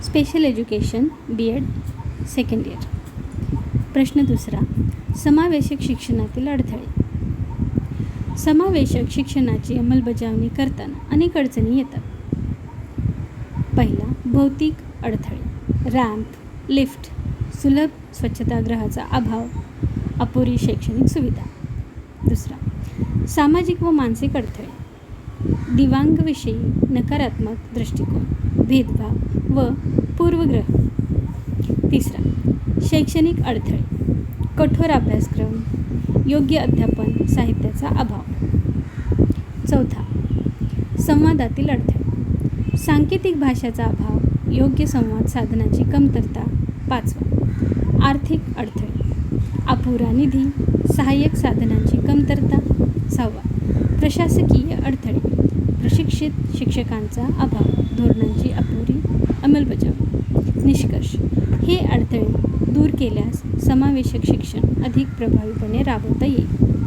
Special education B.Ed second year. प्रश्न दुसरा, समावेशक शिक्षणातील अडथळे. समावेशक शिक्षणाची अंमलबजावणी करताना अनेक अडचणी येतात. पहिला, भौतिक अडथळे. रॅम्प, लिफ्ट, सुलभ स्वच्छतागृहाचा अभाव, अपुरी शैक्षणिक सुविधा. दुसरा, सामाजिक व मानसिक अडथळे. दिव्यांगविषयी नकारात्मक दृष्टिकोन, भेदभाव व पूर्वग्रह. तिसरा, शैक्षणिक अडथळे. कठोर अभ्यासक्रम, योग्य अध्यापन साहित्याचा अभाव. चौथा, संवादातील अडथळे. सांकेतिक भाषेचा अभाव, योग्य संवाद साधनाची कमतरता. पाचवा, आर्थिक अडथळे. अपुरा निधी, सहाय्यक साधनांची कमतरता. सहावा, प्रशासकीय अडथळे. प्रशिक्षित शिक्षकांचा अभाव, धोरणांची अपुरी अंमलबजावणी. निष्कर्ष, हे अडथळे दूर केल्यास समावेशक शिक्षण अधिक प्रभावीपणे राबवता येईल.